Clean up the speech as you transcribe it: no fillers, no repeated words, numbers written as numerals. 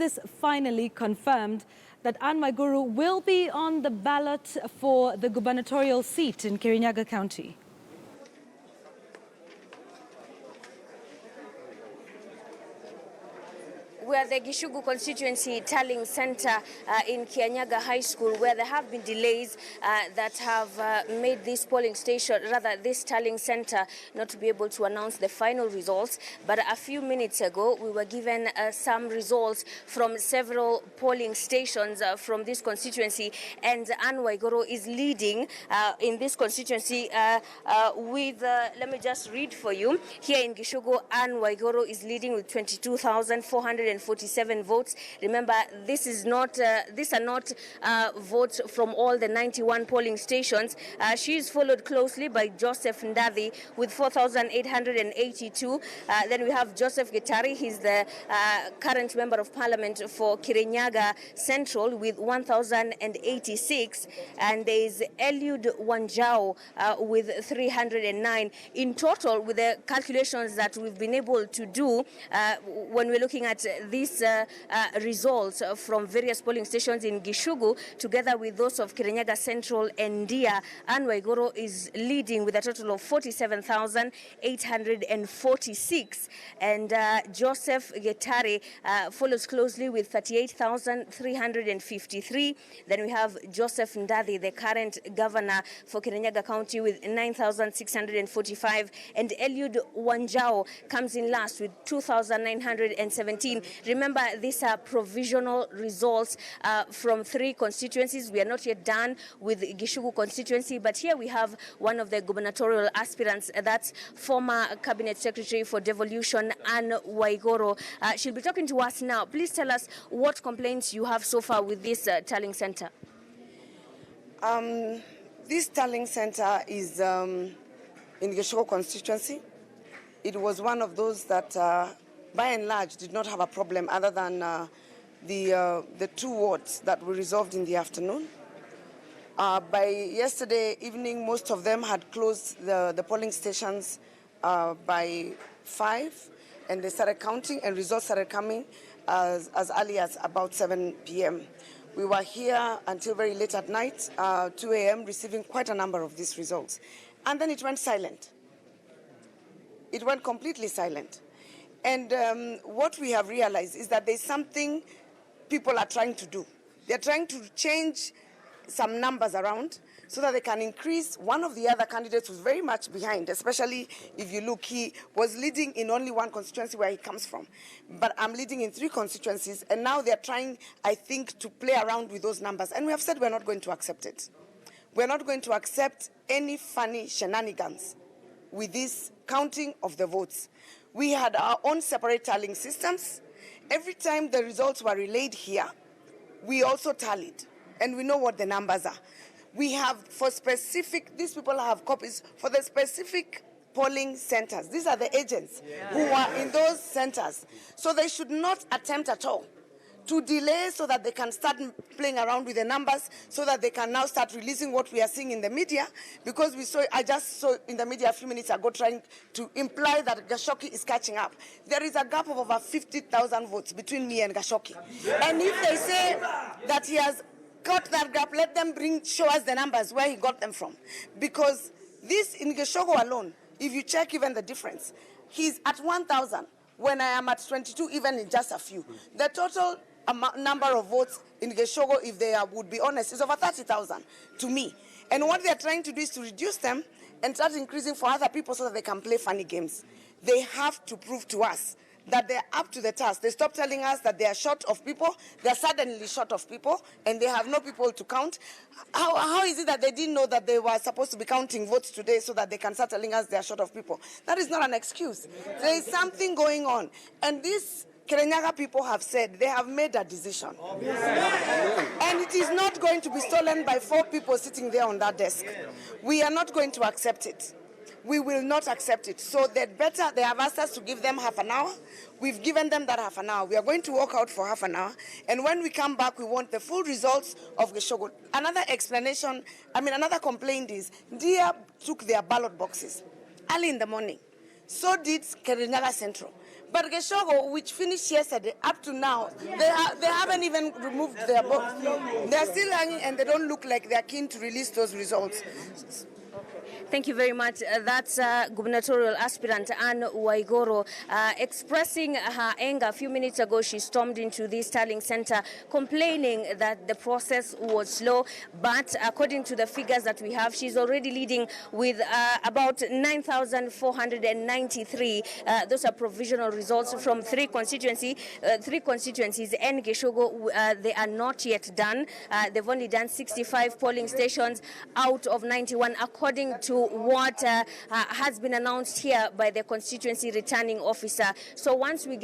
this finally confirmed that Waiguru will be on the ballot for the gubernatorial seat in Kirinyaga County? We are the Gishugu constituency tallying center in Kirinyaga High School, where there have been delays that have made this polling station, rather this tallying center, not to be able to announce the final results. But a few minutes ago, we were given some results from several polling stations from this constituency, and Waiguru is leading in this constituency with, let me just read for you. Here in Gishugu, Waiguru is leading with 22,447 votes. Remember, these are not votes from all the 91 polling stations. She is followed closely by Joseph Ndathi with 4,882. Then we have Joseph Getari. He's the current member of parliament for Kirinyaga Central with 1,086. And there is Eliud Wanjao with 309. In total, with the calculations that we've been able to do when we're looking at these results from various polling stations in Gishugu, together with those of Kirinyaga Central and Dia, Waiguru is leading with a total of 47,846. And Joseph Getari follows closely with 38,353. Then we have Joseph Ndathi, the current governor for Kirinyaga County, with 9,645. And Eliud Wanjao comes in last with 2,917. Remember, these are provisional results from 3 constituencies. We are not yet done with Gishugu constituency, but here we have one of the gubernatorial aspirants. That's former Cabinet Secretary for Devolution, Waiguru. She'll be talking to us now. Please tell us what complaints you have so far with this tallying center. This tallying center is in Gishugu constituency. It was one of those that by and large did not have a problem, other than the 2 wards that were resolved in the afternoon. By yesterday evening, most of them had closed the polling stations by 5, and they started counting, and results started coming as early as about 7 p.m. We were here until very late at night, 2 a.m., receiving quite a number of these results. And then it went silent. It went completely silent. And what we have realized is that there's something people are trying to do. They're trying to change some numbers around so that they can increase. One of the other candidates was very much behind, especially if you look, he was leading in only 1 constituency where he comes from. But I'm leading in 3 constituencies, and now they're trying, I think, to play around with those numbers. And we have said we're not going to accept it. We're not going to accept any funny shenanigans with this counting of the votes. We had our own separate tallying systems. Every time the results were relayed here, we also tallied, and we know what the numbers are. We have for specific, these people have copies for the specific polling centers. These are the agents who are in those centers. So they should not attempt at all to delay so that they can start playing around with the numbers, so that they can now start releasing what we are seeing in the media. Because I just saw in the media a few minutes ago trying to imply that Gashoki is catching up. There is a gap of over 50,000 votes between me and Gashoki. And if they say that he has got that gap, let them show us the numbers where he got them from. Because this, in Gashogo alone, if you check even the difference, he's at 1,000 when I am at 22, even in just a few. The total number of votes in Geshogo, if they would be honest, is over 30,000 to me. And what they're trying to do is to reduce them and start increasing for other people so that they can play funny games. They have to prove to us that they're up to the task. They stop telling us that they are short of people. They're suddenly short of people, and they have no people to count. How is it that they didn't know that they were supposed to be counting votes today so that they can start telling us they're short of people? That is not an excuse. There is something going on. And these Kirinyaga people have said they have made a decision. And it is not going to be stolen by 4 people sitting there on that desk. We are not going to accept it. We will not accept it. So they have asked us to give them half an hour. We've given them that half an hour. We are going to walk out for half an hour. And when we come back, we want the full results of Geshogo. Another complaint is, Dia took their ballot boxes early in the morning. So did Kirinyaga Central. But Geshogo, which finished yesterday, up to now, they haven't even removed their votes. They're still hanging and they don't look like they're keen to release those results. Thank you very much. That's gubernatorial aspirant Anne Waiguru expressing her anger. A few minutes ago, she stormed into this tallying center complaining that the process was slow. But according to the figures that we have, she's already leading with about 9,493. Those are provisional results from three constituencies. And Geshogo, they are not yet done. They've only done 65 polling stations out of 91, according to what has been announced here by the constituency returning officer. So once we get